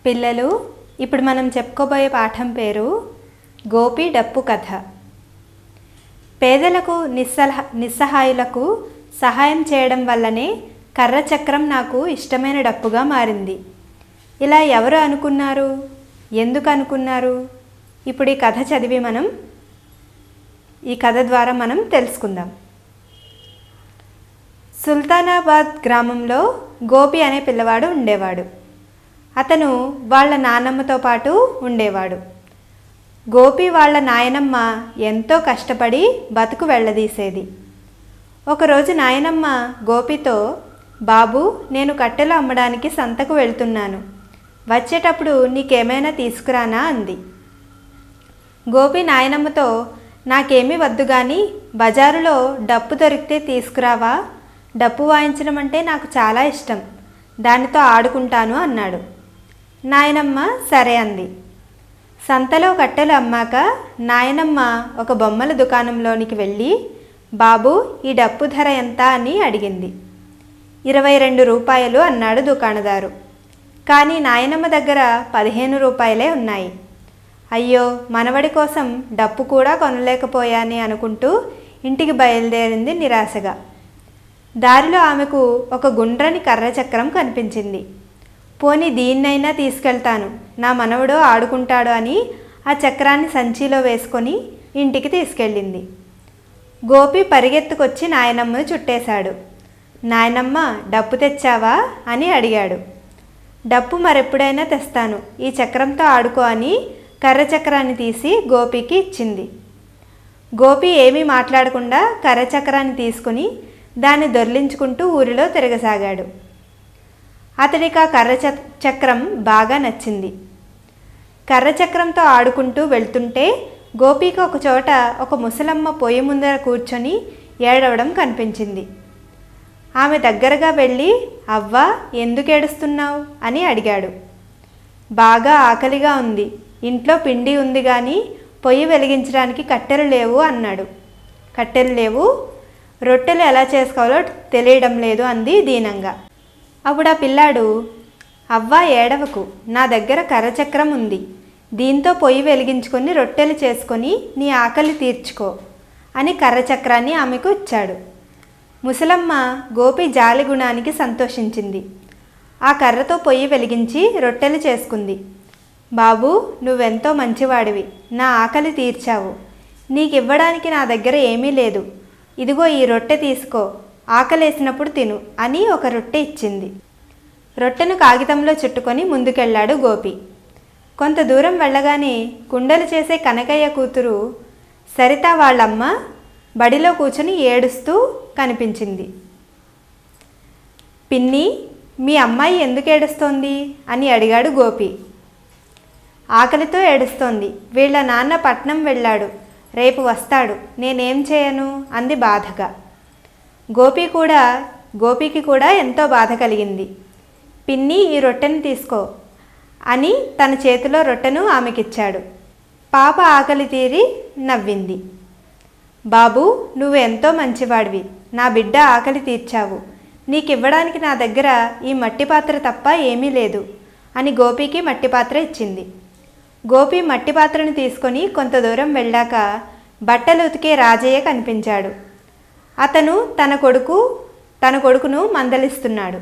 పిల్లలు, ఇప్పుడు మనం చెప్పుకోబోయే పాఠం పేరు గోపి డప్పు కథ. పేదలకు నిస్సహాయులకు సహాయం చేయడం వల్లనే కర్ర చక్రం నాకు ఇష్టమైన డప్పుగా మారింది. ఇలా ఎవరు అనుకున్నారు? ఎందుకు అనుకున్నారు? ఇప్పుడు ఈ కథ చదివి ఈ కథ ద్వారా మనం తెలుసుకుందాం. సుల్తానాబాద్ గ్రామంలో గోపి అనే పిల్లవాడు ఉండేవాడు. అతను వాళ్ళ నానమ్మతో పాటు ఉండేవాడు. గోపి వాళ్ళ నాయనమ్మ ఎంతో కష్టపడి బతుకు వెళ్ళదీసేది. ఒకరోజు నాయనమ్మ గోపితో, బాబు, నేను కట్టెలు అమ్మడానికి సంతకు వెళ్తున్నాను, వచ్చేటప్పుడు నీకేమైనా తీసుకురానా అంది. గోపి నాయనమ్మతో, నాకేమీ వద్దు కానీ బజారులో డప్పు దొరికితే తీసుకురావా, డప్పు వాయించడం అంటే నాకు చాలా ఇష్టం, దానితో ఆడుకుంటాను అన్నాడు. నాయనమ్మ సరే అంది. సంతలో కట్టెలు అమ్మాక నాయనమ్మ ఒక బొమ్మల దుకాణంలోనికి వెళ్ళి, బాబు, ఈ డప్పు ధర ఎంత అని అడిగింది. 22 రూపాయలు అన్నాడు దుకాణదారు. కానీ నాయనమ్మ దగ్గర 15 రూపాయలే ఉన్నాయి. అయ్యో, మనవడి కోసం డప్పు కూడా కొనలేకపోయాని అనుకుంటూ ఇంటికి బయలుదేరింది నిరాశగా. దారిలో ఆమెకు ఒక గుండ్రని కర్ర చక్రం కనిపించింది. పోనీ దీన్నైనా తీసుకెళ్తాను, నా మనవడు ఆడుకుంటాడు అని ఆ చక్రాన్ని సంచిలో వేసుకొని ఇంటికి తీసుకెళ్ళింది. గోపి పరిగెత్తుకొచ్చి నాయనమ్మను చుట్టేశాడు. నాయనమ్మ, డప్పు తెచ్చావా అని అడిగాడు. డప్పు మరెప్పుడైనా తెస్తాను, ఈ చక్రంతో ఆడుకో అని కర్ర చక్రాన్ని తీసి గోపికి ఇచ్చింది. గోపి ఏమీ మాట్లాడకుండా కర్ర చక్రాన్ని తీసుకుని దాన్ని దొర్లించుకుంటూ ఊరిలో తిరగసాగాడు. అతడికి ఆ కర్ర చక్రం బాగా నచ్చింది. కర్ర చక్రంతో ఆడుకుంటూ వెళ్తుంటే గోపికి ఒక చోట ఒక ముసలమ్మ పొయ్యి ముందర కూర్చొని ఏడవడం కనిపించింది. ఆమె దగ్గరగా వెళ్ళి, అవ్వా, ఎందుకు ఏడుస్తున్నావు అని అడిగాడు. బాగా ఆకలిగా ఉంది, ఇంట్లో పిండి ఉంది కానీ పొయ్యి వెలిగించడానికి కట్టెలు లేవు అన్నాడు. కట్టెలు లేవు, రొట్టెలు ఎలా చేసుకోవాలో తెలియడం లేదు అంది దీనంగా. అప్పుడు ఆ పిల్లాడు, అవ్వా ఏడవకు, నా దగ్గర కర్రచక్రం ఉంది, దీంతో పొయ్యి వెలిగించుకొని రొట్టెలు చేసుకొని నీ ఆకలి తీర్చుకో అని కర్రచక్రాన్ని ఆమెకు ఇచ్చాడు. ముసలమ్మ గోపి జాలి గుణానికి సంతోషించింది. ఆ కర్రతో పొయ్యి వెలిగించి రొట్టెలు చేసుకుంది. బాబు, నువ్వెంతో మంచివాడివి, నా ఆకలి తీర్చావు, నీకివ్వడానికి నా దగ్గర ఏమీ లేదు, ఇదిగో ఈ రొట్టె తీసుకో, ఆకలేసినప్పుడు తిను అని ఒక రొట్టె ఇచ్చింది. రొట్టెను కాగితంలో చుట్టుకొని ముందుకెళ్ళాడు గోపి. కొంత దూరం వెళ్ళగానే కుండలు చేసే కనకయ్య కూతురు సరిత వాళ్ళమ్మ బడిలో కూర్చొని ఏడుస్తూ కనిపించింది. పిన్ని, మీ అమ్మాయి ఎందుకు ఏడుస్తోంది అని అడిగాడు గోపి. ఆకలితో ఏడుస్తోంది, వీళ్ళ నాన్న పట్నం వెళ్ళాడు, రేపు వస్తాడు, నేనేం చేయను అంది బాధగా. గోపికి కూడా ఎంతో బాధ కలిగింది. పిన్ని, ఈ రొట్టెను తీసుకో అని తన చేతిలో రొట్టెను ఆమెకిచ్చాడు. పాప ఆకలి తీరి నవ్వింది. బాబు, నువ్వు ఎంతో మంచివాడివి, నా బిడ్డ ఆకలి తీర్చావు, నీకివ్వడానికి నా దగ్గర ఈ మట్టి పాత్ర తప్ప ఏమీ లేదు అని గోపికి మట్టి పాత్ర ఇచ్చింది. గోపి మట్టి పాత్రను తీసుకొని కొంత దూరం వెళ్ళాక బట్టలు ఉతికే రాజయ్య కనిపించాడు. అతను తన కొడుకును మందలిస్తున్నాడు.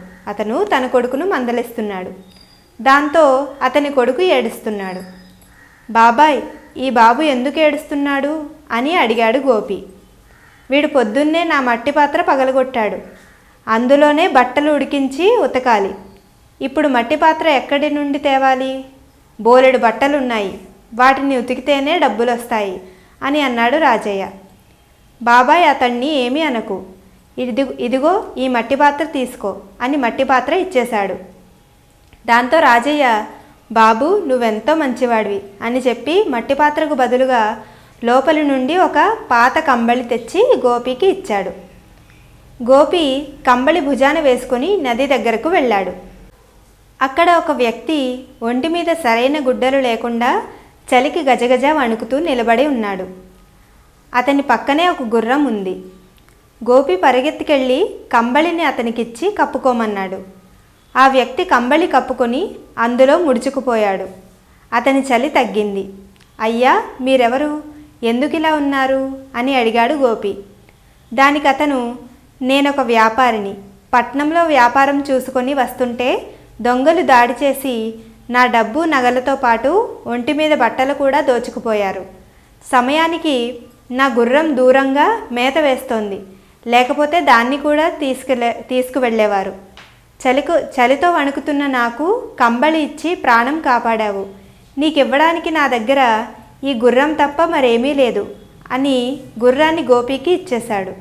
దాంతో అతని కొడుకు ఏడుస్తున్నాడు. బాబాయ్, ఈ బాబు ఎందుకు ఏడుస్తున్నాడు అని అడిగాడు గోపి. వీడు పొద్దున్నే నా మట్టి పాత్ర పగలగొట్టాడు, అందులోనే బట్టలు ఉడికించి ఉతకాలి, ఇప్పుడు మట్టి పాత్ర ఎక్కడి నుండి తేవాలి, బోలెడు బట్టలున్నాయి, వాటిని ఉతికితేనే డబ్బులు వస్తాయి అని అన్నాడు రాజయ్య. బాబాయ్, అతన్ని ఏమీ అనకు, ఇదిగో ఈ మట్టి పాత్ర తీసుకో అని మట్టి పాత్ర ఇచ్చేశాడు. దాంతో రాజయ్య, బాబు, నువ్వెంతో మంచివాడివి అని చెప్పి మట్టి పాత్రకు బదులుగా లోపలి నుండి ఒక పాత కంబళి తెచ్చి గోపికి ఇచ్చాడు. గోపి కంబళి భుజాన వేసుకొని నది దగ్గరకు వెళ్ళాడు. అక్కడ ఒక వ్యక్తి ఒంటి మీద సరైన గుడ్డలు లేకుండా చలికి గజగజ వణుకుతూ నిలబడి ఉన్నాడు. అతని పక్కనే ఒక గుర్రం ఉంది. గోపి పరిగెత్తుకెళ్ళి కంబళిని అతనికిచ్చి కప్పుకోమన్నాడు. ఆ వ్యక్తి కంబళి కప్పుకొని అందులో ముడుచుకుపోయాడు. అతని చలి తగ్గింది. అయ్యా, మీరెవరు? ఎందుకిలా ఉన్నారు అని అడిగాడు గోపి. దానికి అతను, నేనొక వ్యాపారిని. పట్నంలో వ్యాపారం చూసుకొని వస్తుంటే దొంగలు దాడి చేసి నా డబ్బు నగలతో పాటు ఒంటి మీద బట్టలు కూడా దోచుకుపోయారు. సమయానికి నా గుర్రం దూరంగా మేత వేస్తోంది, లేకపోతే దాన్ని కూడా తీసుకువెళ్ళేవారు. చలితో వణుకుతున్న నాకు కంబళి ఇచ్చి ప్రాణం కాపాడావు. నీకివ్వడానికి నా దగ్గర ఈ గుర్రం తప్ప మరేమీ లేదు అని గుర్రాన్ని గోపికి ఇచ్చేశాడు.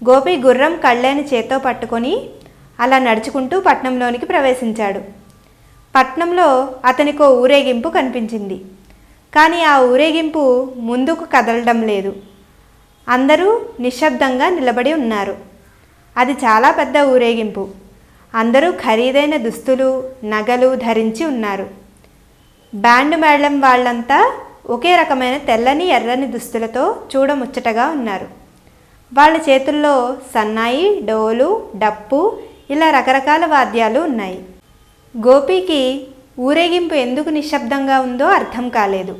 గోపి గుర్రం కళ్ళేని చేత్తో పట్టుకొని అలా నడుచుకుంటూ పట్నంలోనికి ప్రవేశించాడు. పట్నంలో అతనికో ఊరేగింపు కనిపించింది. కానీ ఆ ఊరేగింపు ముందుకు కదలడం లేదు. అందరూ నిశ్శబ్దంగా నిలబడి ఉన్నారు. అది చాలా పెద్ద ఊరేగింపు. అందరూ ఖరీదైన దుస్తులు, నగలు ధరించి ఉన్నారు. బ్యాండ్ మేళం వాళ్ళంతా ఒకే రకమైన తెల్లని ఎర్రని దుస్తులతో చూడముచ్చటగా ఉన్నారు. వాళ్ళ చేతుల్లో సన్నాయి, డోలు, డప్పు ఇలా రకరకాల వాద్యాలు ఉన్నాయి. గోపికి ఊరేగింపు ఎందుకు నిశ్శబ్దంగా ఉందో అర్థం కాలేదు.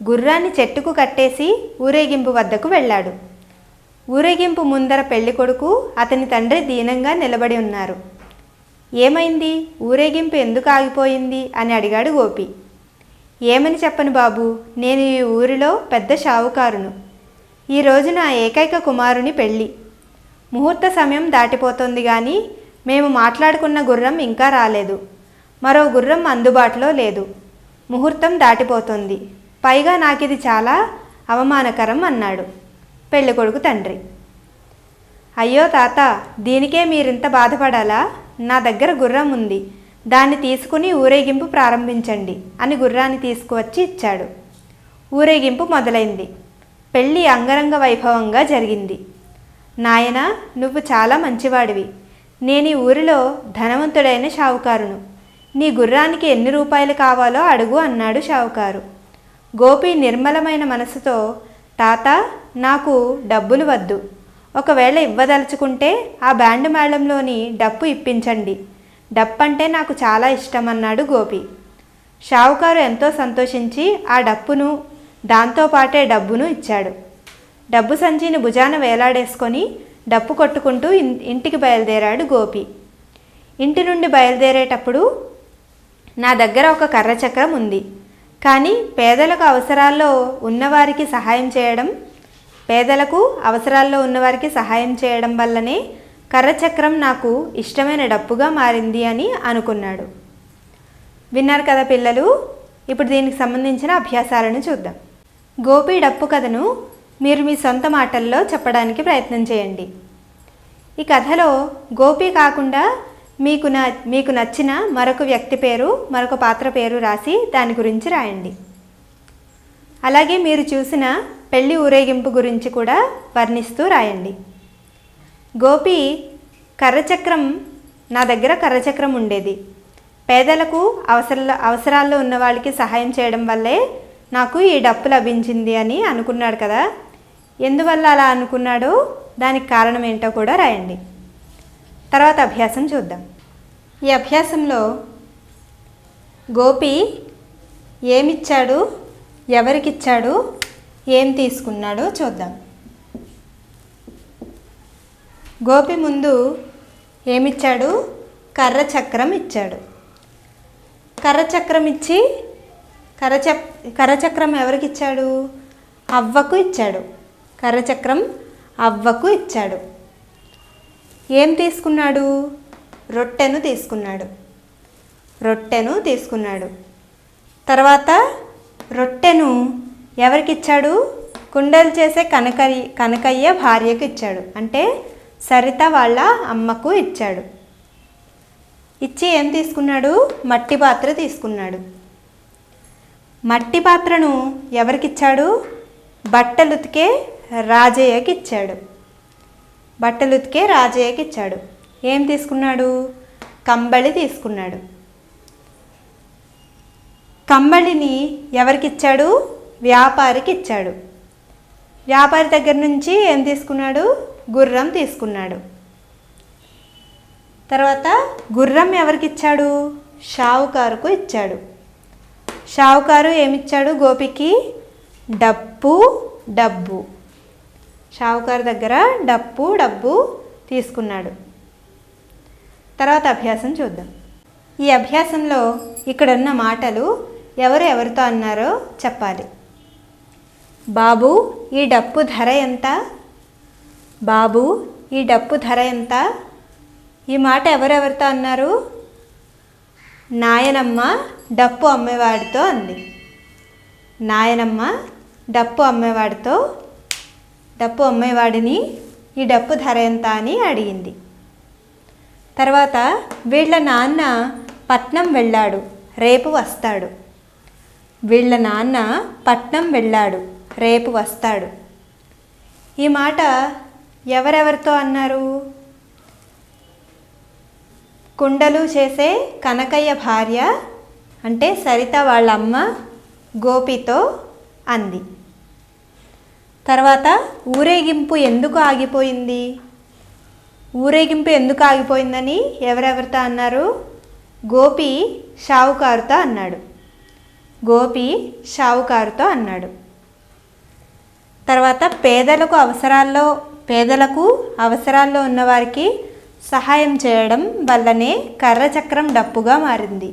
గుర్రాన్ని చెట్టుకు కట్టేసి ఊరేగింపు వద్దకు వెళ్ళాడు. ఊరేగింపు ముందర పెళ్ళికొడుకు, అతని తండ్రి దీనంగా నిలబడి ఉన్నారు. ఏమైంది? ఊరేగింపు ఎందుకు ఆగిపోయింది అని అడిగాడు గోపి. ఏమని చెప్పను బాబు, నేను ఈ ఊరిలో పెద్ద షావుకారును. ఈరోజు నా ఏకైక కుమారుని పెళ్ళి. ముహూర్త సమయం దాటిపోతుంది, కానీ మేము మాట్లాడుకున్న గుర్రం ఇంకా రాలేదు. మరో గుర్రం అందుబాటులో లేదు. ముహూర్తం దాటిపోతుంది. పైగా నాకిది చాలా అవమానకరం అన్నాడు పెళ్ళికొడుకు తండ్రి. అయ్యో తాత, దీనికే మీరింత బాధపడాలా? నా దగ్గర గుర్రం ఉంది, దాన్ని తీసుకుని ఊరేగింపు ప్రారంభించండి అని గుర్రాన్ని తీసుకువచ్చి ఇచ్చాడు. ఊరేగింపు మొదలైంది. పెళ్ళి అంగరంగ వైభవంగా జరిగింది. నాయనా, నువ్వు చాలా మంచివాడివి. నేను ఈ ఊరిలో ధనవంతుడైన షావుకారును. నీ గుర్రానికి ఎన్ని రూపాయలు కావాలో అడుగు అన్నాడు షావుకారు. గోపి నిర్మలమైన మనసుతో, తాత, నాకు డబ్బులు వద్దు. ఒకవేళ ఇవ్వదలుచుకుంటే ఆ బ్యాండ్ మేళంలోని డప్పు ఇప్పించండి. డప్పంటే నాకు చాలా ఇష్టం అన్నాడు గోపి. షావుకారు ఎంతో సంతోషించి ఆ డప్పును, దాంతోపాటే డబ్బును ఇచ్చాడు. డబ్బు సంచిని భుజాన వేలాడేసుకొని డప్పు కొట్టుకుంటూ ఇంటికి బయలుదేరాడు గోపి. ఇంటి నుండి బయలుదేరేటప్పుడు, నా దగ్గర ఒక కర్ర చక్రం ఉంది, కానీ పేదలకు అవసరాల్లో ఉన్నవారికి సహాయం చేయడం వల్లనే కర్రచక్రం నాకు ఇష్టమైన డప్పుగా మారింది అని అనుకున్నాడు. విన్నారు కదా పిల్లలు? ఇప్పుడు దీనికి సంబంధించిన అభ్యాసాలను చూద్దాం. గోపి డప్పు కథను మీరు మీ సొంత మాటల్లో చెప్పడానికి ప్రయత్నం చేయండి. ఈ కథలో గోపి కాకుండా మీకు నచ్చిన మరొక వ్యక్తి పేరు, మరొక పాత్ర పేరు రాసి దాని గురించి రాయండి. అలాగే మీరు చూసిన పెళ్లి ఊరేగింపు గురించి కూడా వర్ణిస్తూ రాయండి. గోపి కర్రచక్రం, నా దగ్గర కర్రచక్రం ఉండేది, పేదలకు అవసరాల్లో ఉన్న వాళ్ళకి సహాయం చేయడం వల్లే నాకు ఈ డప్పు లభించింది అని అనుకున్నాడు కదా. ఎందువల్ల అలా అనుకున్నాడో దానికి కారణం ఏంటో కూడా రాయండి. తర్వాత అభ్యాసం చూద్దాం. ఈ అభ్యాసంలో గోపి ఏమిచ్చాడు, ఎవరికిచ్చాడు, ఏం తీసుకున్నాడో చూద్దాం. గోపి ముందు ఏమిచ్చాడు? కర్రచక్రం ఇచ్చాడు. కర్రచక్రం ఇచ్చి కర్రచక్రం ఎవరికి ఇచ్చాడు? అవ్వకు ఇచ్చాడు. కర్రచక్రం అవ్వకు ఇచ్చాడు. ఏం తీసుకున్నాడు? రొట్టెను తీసుకున్నాడు. తర్వాత రొట్టెను ఎవరికి ఇచ్చాడు? కుండలు చేసే కనకయ్య భార్యకు ఇచ్చాడు. అంటే సరిత వాళ్ళ అమ్మకు ఇచ్చాడు. ఇచ్చి ఏం తీసుకున్నాడు? మట్టి పాత్ర తీసుకున్నాడు. మట్టి పాత్రను ఎవరికిచ్చాడు? బట్టలుతికే రాజయ్యకి ఇచ్చాడు. ఏం తీసుకున్నాడు? కంబళి తీసుకున్నాడు. కంబళిని ఎవరికిచ్చాడు? వ్యాపారికి ఇచ్చాడు. వ్యాపారి దగ్గర నుంచి ఏం తీసుకున్నాడు? గుర్రం తీసుకున్నాడు. తర్వాత గుర్రం ఎవరికి ఇచ్చాడు? షావుకారుకు ఇచ్చాడు. షావుకారు ఏమిచ్చాడు గోపికి? డబ్బు. షావుకారు దగ్గర డబ్బు తీసుకున్నాడు. తర్వాత అభ్యాసం చూద్దాం. ఈ అభ్యాసంలో ఇక్కడ ఉన్న మాటలు ఎవరితో అన్నారో చెప్పాలి. బాబు ఈ డప్పు ధర ఎంత? బాబు ఈ డప్పు ధర ఎంత? ఈ మాట ఎవరితో అన్నారు? నాయనమ్మ డప్పు అమ్మేవాడితో అంది. నాయనమ్మ డప్పు అమ్మేవాడిని ఈ డప్పు ధర ఎంత అని అడిగింది. తర్వాత వీళ్ళ నాన్న పట్నం వెళ్ళాడు, రేపు వస్తాడు. వీళ్ళ నాన్న పట్నం వెళ్ళాడు, రేపు వస్తాడు. ఈ మాట ఎవరితో అన్నారు? కుండలు చేసే కనకయ్య భార్య అంటే సరిత వాళ్ళ అమ్మ గోపితో అంది. తర్వాత ఊరేగింపు ఎందుకు ఆగిపోయింది? ఊరేగింపు ఎందుకు ఆగిపోయిందని ఎవరితో అన్నారు? గోపి షావుకారుతో అన్నాడు. తర్వాత పేదలకు అవసరాల్లో ఉన్నవారికి సహాయం చేయడం వల్లనే కర్రచక్రం డప్పుగా మారింది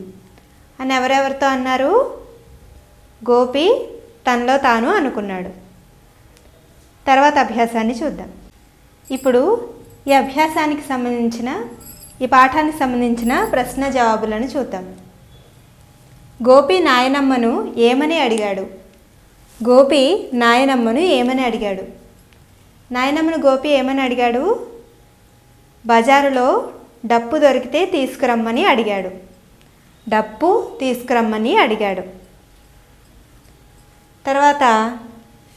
అని ఎవరితో అన్నారు? గోపి తనలో తాను అనుకున్నాడు. తర్వాత అభ్యాసాన్ని చూద్దాం. ఇప్పుడు ఈ పాఠానికి సంబంధించిన ప్రశ్న జవాబులను చూద్దాం. గోపి నాయనమ్మను ఏమని అడిగాడు? నాయనమ్మను గోపి ఏమని అడిగాడు? బజారులో డప్పు దొరికితే తీసుకురమ్మని అడిగాడు. తర్వాత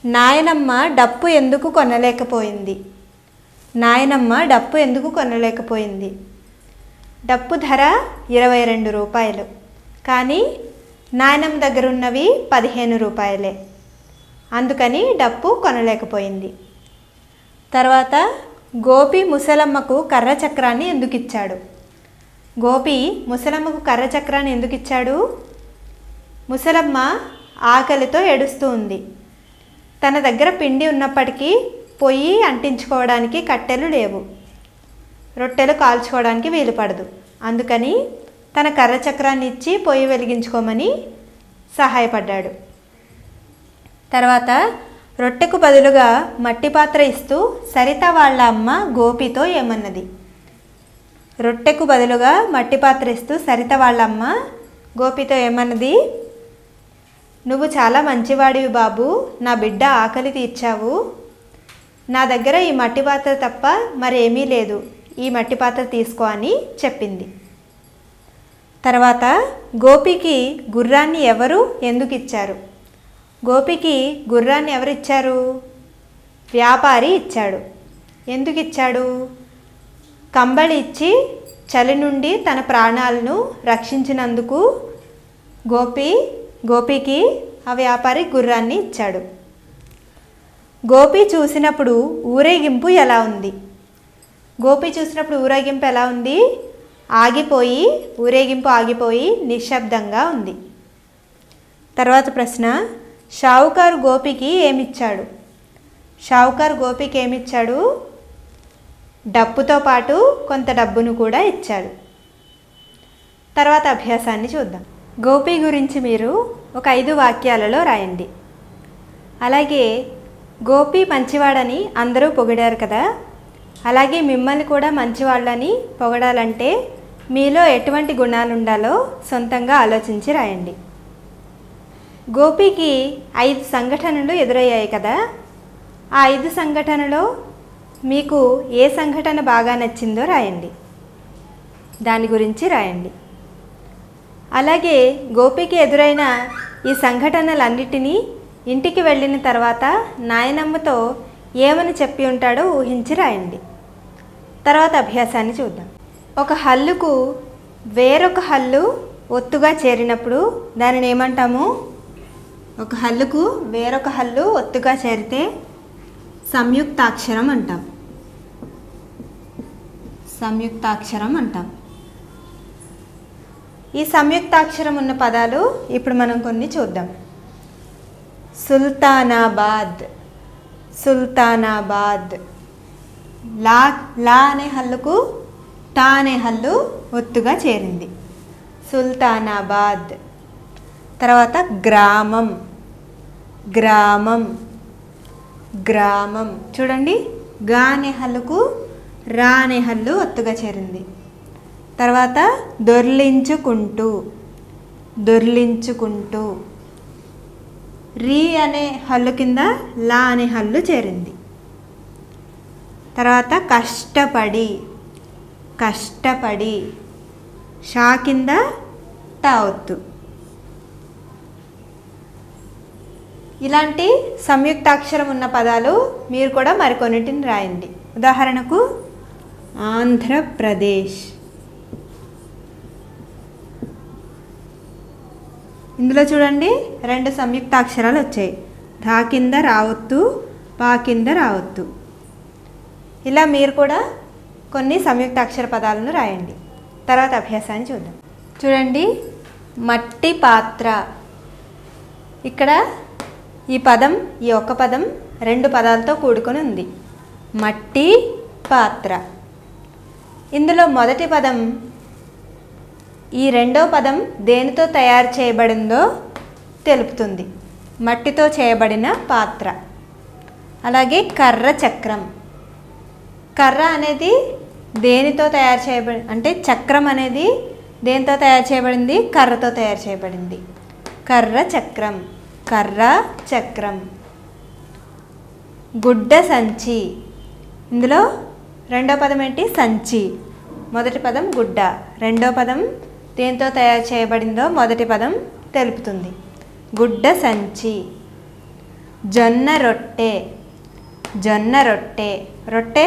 నాయనమ్మ డప్పు ఎందుకు కొనలేకపోయింది? డప్పు ధర 22 రూపాయలు, కానీ నాయనమ్మ దగ్గర ఉన్నవి 15 రూపాయలే, అందుకని డప్పు కొనలేకపోయింది. తర్వాత గోపి ముసలమ్మకు కర్ర చక్రాన్ని ఎందుకు ఇచ్చాడు? ముసలమ్మ ఆకలితో ఏడుస్తూ ఉంది. తన దగ్గర పిండి ఉన్నప్పటికీ పొయ్యి అంటించుకోవడానికి కట్టెలు లేవు, రొట్టెలు కాల్చుకోవడానికి వీలు పడదు. అందుకని తన కర్ర చక్రాన్ని ఇచ్చి పొయ్యి వెలిగించుకోమని సహాయపడ్డాడు. తర్వాత రొట్టెకు బదులుగా మట్టి పాత్ర ఇస్తూ సరిత వాళ్ళ అమ్మ గోపితో ఏమన్నది? నువ్వు చాలా మంచివాడివి బాబు, నా బిడ్డ ఆకలి తీర్చావు. నా దగ్గర ఈ మట్టి పాత్ర తప్ప మరేమీ లేదు, ఈ మట్టి పాత్ర తీసుకో అని చెప్పింది. తర్వాత గోపికి గుర్రాన్ని ఎందుకు ఇచ్చారు? వ్యాపారి ఇచ్చాడు. ఎందుకు ఇచ్చాడు? కంబళి ఇచ్చి చలి నుండి తన ప్రాణాలను రక్షించినందుకు గోపికి ఆ వ్యాపారి గుర్రాన్ని ఇచ్చాడు. గోపి చూసినప్పుడు ఊరేగింపు ఎలా ఉంది? ఊరేగింపు ఆగిపోయి నిశ్శబ్దంగా ఉంది. తర్వాత ప్రశ్న, షావుకారు గోపికి ఏమిచ్చాడు? డప్పుతో పాటు కొంత డబ్బును కూడా ఇచ్చాడు. తర్వాత అభ్యాసాన్ని చూద్దాం. గోపి గురించి మీరు ఒక 5 వాక్యాలలో రాయండి. అలాగే గోపి మంచివాడని అందరూ పొగిడారు కదా, అలాగే మిమ్మల్ని కూడా మంచివాళ్ళని పొగడాలంటే మీలో ఎటువంటి గుణాలు ఉండాలో సొంతంగా ఆలోచించి రాయండి. గోపికి 5 సంఘటనలు ఎదురయ్యాయి కదా, ఆ 5 సంఘటనలో మీకు ఏ సంఘటన బాగా నచ్చిందో రాయండి, దాని గురించి రాయండి. అలాగే గోపికి ఎదురైన ఈ సంఘటనలన్నిటినీ ఇంటికి వెళ్ళిన తర్వాత నాయనమ్మతో ఏమని చెప్పి ఉంటాడో ఊహించి రాయండి. తర్వాత అభ్యాసాన్ని చూద్దాం. ఒక హల్లుకు వేరొక హల్లు ఒత్తుగా చేరినప్పుడు దానిని ఏమంటాము? ఒక హల్లుకు వేరొక హల్లు ఒత్తుగా చేరితే సంయుక్తాక్షరం అంటాం. సంయుక్తాక్షరం అంటాం. ఈ సంయుక్తాక్షరం ఉన్న పదాలు ఇప్పుడు మనం కొన్ని చూద్దాం. సుల్తానాబాద్, సుల్తానాబాద్. లా లా అనే హల్లుకు టా అనే హల్లు ఒత్తుగా చేరింది. సుల్తానాబాద్. తర్వాత గ్రామం, గ్రామం, గ్రామం. చూడండి, గా అనే హల్లుకు రా అనే హల్లు ఒత్తుగా చేరింది. తర్వాత దొర్లించుకుంటూ, దొర్లించుకుంటూ. రీ అనే హల్లు కింద లా అనే హల్లు చేరింది. తర్వాత కష్టపడి, కష్టపడి. షా కింద టా ఒత్తు. ఇలాంటి సంయుక్తాక్షరం ఉన్న పదాలు మీరు కూడా మరికొన్నిటిని రాయండి. ఉదాహరణకు ఆంధ్రప్రదేశ్. ఇందులో చూడండి, 2 సంయుక్తాక్షరాలు వచ్చాయి. ధా కింద రావొత్తు, పా కింద రావొత్తు. ఇలా మీరు కూడా కొన్ని సంయుక్తాక్షర పదాలను రాయండి. తర్వాత అభ్యాసాన్ని చూద్దాం. చూడండి, మట్టి పాత్ర. ఇక్కడ ఈ పదం, ఈ ఒక్క పదం 2 పదాలతో కూడుకొని ఉంది. మట్టి పాత్ర. ఇందులో మొదటి పదం ఈ రెండో పదం దేనితో తయారు చేయబడిందో తెలుపుతుంది. మట్టితో చేయబడిన పాత్ర. అలాగే కర్ర చక్రం. కర్ర అనేది దేనితో తయారు చేయబడి, అంటే చక్రం అనేది దేనితో తయారు చేయబడింది? కర్రతో తయారు చేయబడింది. కర్ర చక్రం, కర్ర చక్రం. గుడ్డ సంచి. ఇందులో రెండో పదం ఏంటి? సంచి. మొదటి పదం గుడ్డ, రెండో పదం దేంతో తయారు చేయబడిందో మొదటి పదం తెలుపుతుంది. గుడ్డ సంచి. జొన్న రొట్టె, జొన్న రొట్టె. రొట్టె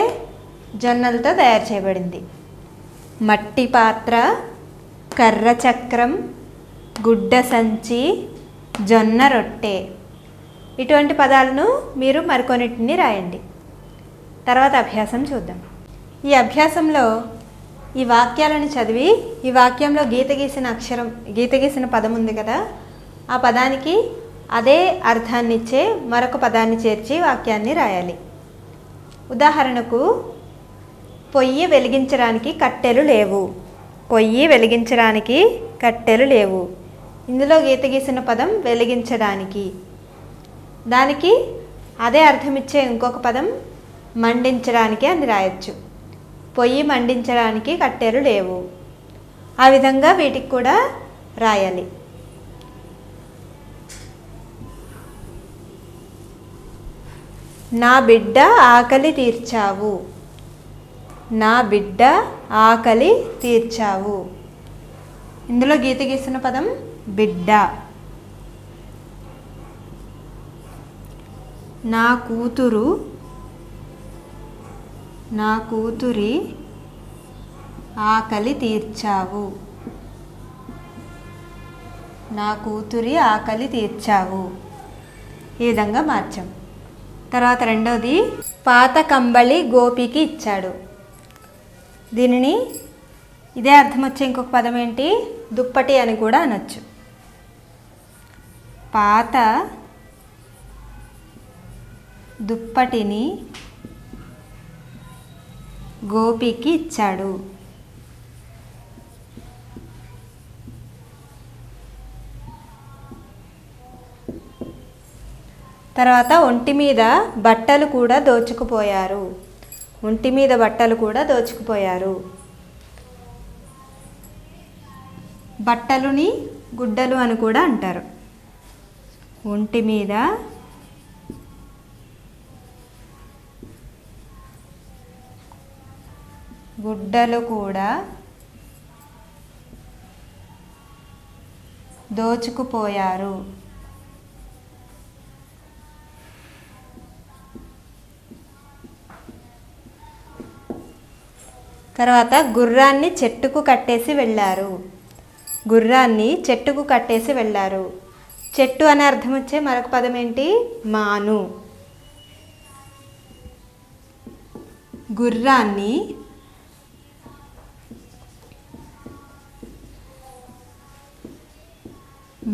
జొన్నలతో తయారు చేయబడింది. మట్టి పాత్ర, కర్ర చక్రం, గుడ్డ సంచి, జొన్న రొట్టె. ఇటువంటి పదాలను మీరు మరికొన్నిటిని రాయండి. తర్వాత అభ్యాసం చూద్దాం. ఈ అభ్యాసంలో ఈ వాక్యాలను చదివి, ఈ వాక్యంలో గీత గీసిన పదం ఉంది కదా, ఆ పదానికి అదే అర్థాన్ని ఇచ్చే మరొక పదాన్ని చేర్చి వాక్యాన్ని రాయాలి. ఉదాహరణకు, పొయ్యి వెలిగించడానికి కట్టెలు లేవు. పొయ్యి వెలిగించడానికి కట్టెలు లేవు. ఇందులో గీత గీసిన పదం వెలిగించడానికి. దానికి అదే అర్థం ఇచ్చే ఇంకొక పదం మండించడానికి అని రాయొచ్చు. పొయ్యి మండించడానికి కట్టెలు లేవు. ఆ విధంగా వీటికి కూడా రాయాలి. నా బిడ్డ ఆకలి తీర్చావు. నా బిడ్డ ఆకలి తీర్చావు. ఇందులో గీత గీసిన పదం బిడ్డ. నా కూతురు, నా కూతురి ఆకలి తీర్చావు. నా కూతురి ఆకలి తీర్చావు. ఈ విధంగా మార్చాం. తర్వాత రెండోది, పాత కంబళి గోపికి ఇచ్చాడు. దీనిని ఇదే అర్థం వచ్చే ఇంకొక పదం ఏంటి? దుప్పటి అని కూడా అనొచ్చు. పాత దుప్పటిని గోపికి ఇచ్చాడు. తర్వాత ఒంటి మీద బట్టలు కూడా దోచుకుపోయారు. ఒంటి మీద బట్టలు కూడా దోచుకుపోయారు. బట్టలుని గుడ్డలు అని కూడా అంటారు. ఒంటి మీద గుడ్డలు కూడా దోచుకుపోయారు. తర్వాత గుర్రాన్ని చెట్టుకు కట్టేసి వెళ్ళారు. గుర్రాన్ని చెట్టుకు కట్టేసి వెళ్ళారు. చెట్టు అనే అర్థం వచ్చే మరొక పదం ఏంటి? మాను. గుర్రాన్ని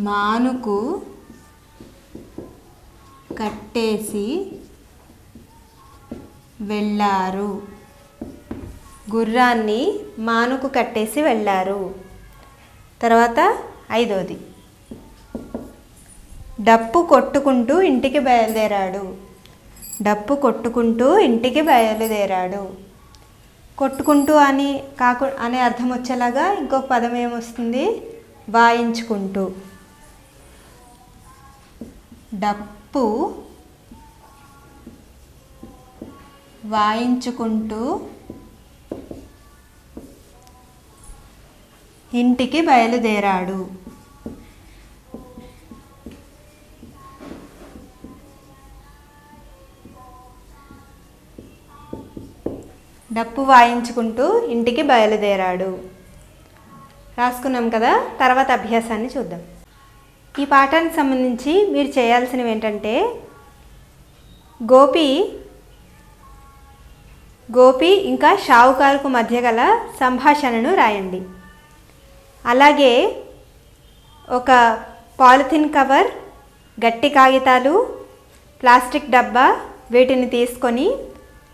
మానుకు కట్టేసి వెళ్ళారు. గుర్రాన్ని మానుకు కట్టేసి వెళ్ళారు. తర్వాత 5వది, డప్పు కొట్టుకుంటూ ఇంటికి బయలుదేరాడు. డప్పు కొట్టుకుంటూ ఇంటికి బయలుదేరాడు. కొట్టుకుంటూ అనే అర్థం వచ్చేలాగా ఇంకొక పదం ఏమొస్తుంది? వాయించుకుంటూ. డప్పు వాయించుకుంటూ ఇంటికి బయలుదేరాడు. డప్పు వాయించుకుంటూ ఇంటికి బయలుదేరాడు. రాసుకున్నాం కదా. తర్వాత అభ్యాసాన్ని చూద్దాం. ఈ పాఠానికి సంబంధించి మీరు చేయాల్సినవి ఏంటంటే, గోపి ఇంకా షావుకారుకు మధ్య గల సంభాషణను రాయండి. అలాగే ఒక పాలిథిన్ కవర్, గట్టి కాగితాలు, ప్లాస్టిక్ డబ్బా వీటిని తీసుకొని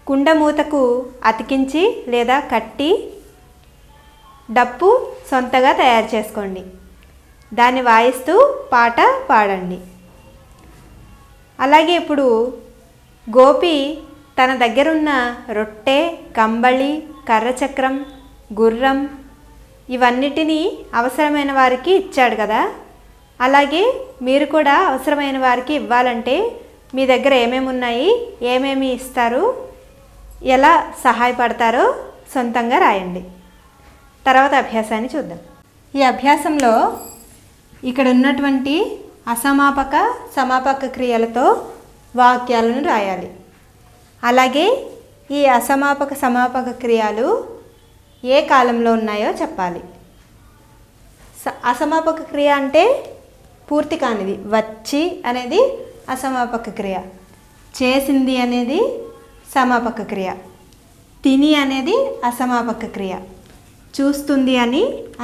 కుండ మూతకు అతికించి లేదా కట్టి డప్పు సొంతగా తయారు చేసుకోండి. దాన్ని వాయిస్తూ పాట పాడండి. అలాగే ఇప్పుడు గోపి తన దగ్గరున్న రొట్టె, కంబళి, కర్రచక్రం, గుర్రం ఇవన్నిటినీ అవసరమైన వారికి ఇచ్చాడు కదా. అలాగే మీరు కూడా అవసరమైన వారికి ఇవ్వాలంటే మీ దగ్గర ఏమేమి ఉన్నాయి, ఏమేమి ఇస్తారు, ఎలా సహాయపడతారో సొంతంగా రాయండి. తర్వాత అభ్యాసాన్ని చూద్దాం. ఈ అభ్యాసంలో ఇక్కడ ఉన్నటువంటి అసమాపక, సమాపక క్రియలతో వాక్యాలను రాయాలి. అలాగే ఈ అసమాపక, సమాపక క్రియలు ఏ కాలంలో ఉన్నాయో చెప్పాలి. అసమాపక క్రియ అంటే పూర్తి కానిది. వచ్చి అనేది అసమాపక క్రియ, చేసింది అనేది సమాపక క్రియ, తిని అనేది అసమాపక క్రియ, చూస్తుంది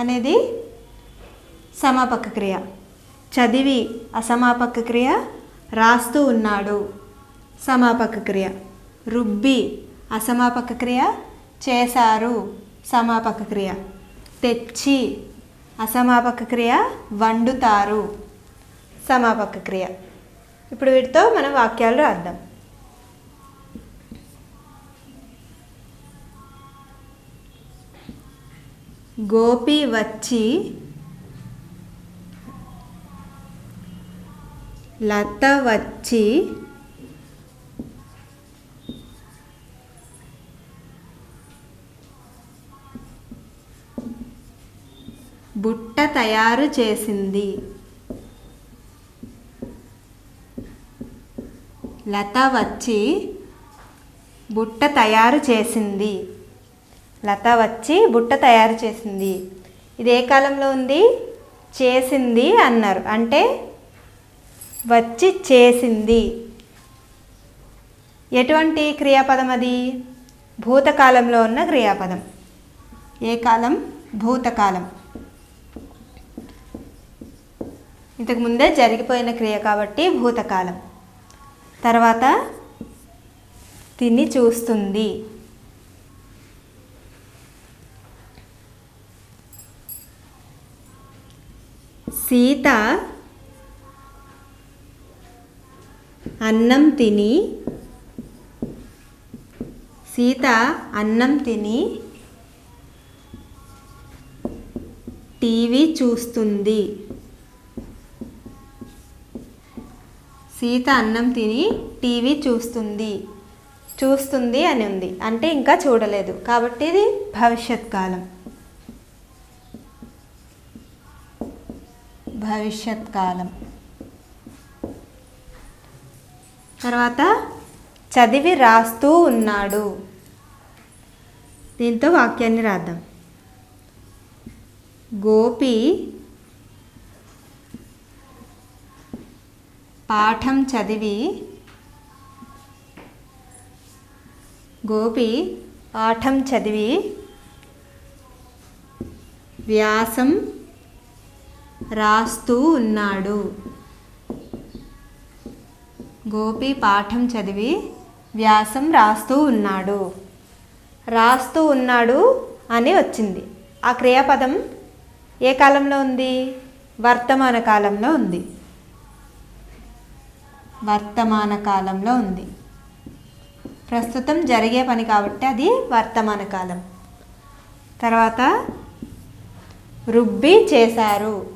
అనేది సమాపక క్రియ, చదివి అసమాపక క్రియ, రాస్తూ ఉన్నాడు సమాపక క్రియ, రుబ్బి అసమాపక క్రియ, చేశారు సమాపక క్రియ, తెచ్చి అసమాపక క్రియ, వండుతారు సమాపక క్రియ. ఇప్పుడు వీటితో మనం వాక్యాలు రాద్దాం. గోపి వచ్చి లత వచ్చి బుట్ట తయారు చేసింది. లత వచ్చి బుట్ట తయారు చేసింది. లత వచ్చి బుట్ట తయారు చేసింది. ఇది ఏ కాలంలో ఉంది? చేసింది అన్నారు, అంటే వచ్చి చేసింది. ఎటువంటి క్రియాపదం అది? భూతకాలంలో ఉన్న క్రియాపదం. ఏ కాలం? భూతకాలం. ఇంతకు ముందే జరిగిపోయిన క్రియ కాబట్టి భూతకాలం. తర్వాత తిని చూస్తుంది. సీత అన్నం తిని టీవీ చూస్తుంది. సీత అన్నం తిని టీవీ చూస్తుంది. చూస్తుంది అని ఉంది, అంటే ఇంకా చూడలేదు కాబట్టి ఇది భవిష్యత్ కాలం. భవిష్యత్ కాలం. తర్వాత చదివి రాస్తూ ఉన్నాడు. దీంతో వాక్యాన్ని రాద్దాం. గోపి పాఠం చదివి వ్యాసం రాస్తూ ఉన్నాడు. గోపి పాఠం చదివి వ్యాసం రాస్తూ ఉన్నాడు. రాస్తూ ఉన్నాడు అని వచ్చింది. ఆ క్రియాపదం ఏ కాలంలో ఉంది? వర్తమాన కాలంలో ఉంది. వర్తమాన కాలంలో ఉంది. ప్రస్తుతం జరిగే పని కాబట్టి అది వర్తమాన కాలం. తర్వాత రుబ్బి చేశారు.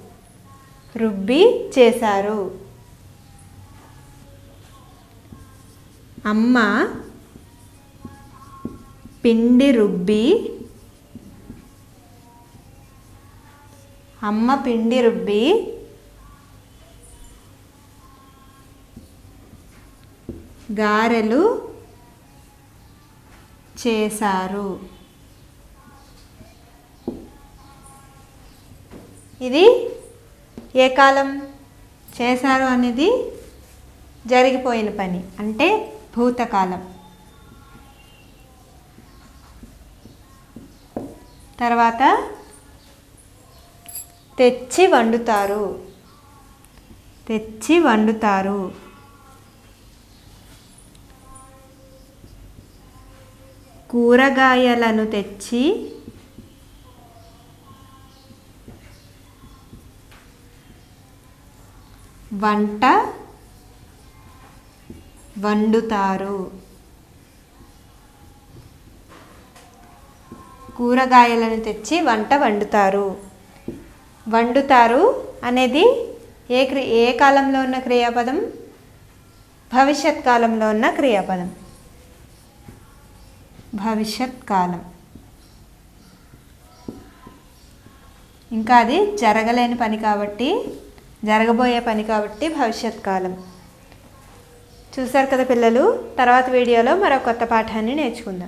రుబ్బి చేశారు. అమ్మ పిండి రుబ్బి గారెలు చేశారు. ఇది ఏ కాలం? చేశారు అనేది జరిగిపోయిన పని అంటే భూతకాలం. తర్వాత తెచ్చి వండుతారు. తెచ్చి వండుతారు. కూరగాయలను తెచ్చి వంట వండుతారు. కూరగాయలను తెచ్చి వంట వండుతారు. వండుతారు అనేది ఏ కాలంలో ఉన్న క్రియాపదం? భవిష్యత్ కాలంలో ఉన్న క్రియాపదం. భవిష్యత్ కాలం. ఇంకా అది జరగలేని పని కాబట్టి, జరగబోయే పని కాబట్టి భవిష్యత్ కాలం. చూశారు కదా పిల్లలు. తర్వాత వీడియోలో మరో కొత్త పాఠాన్ని నేర్చుకుందాం.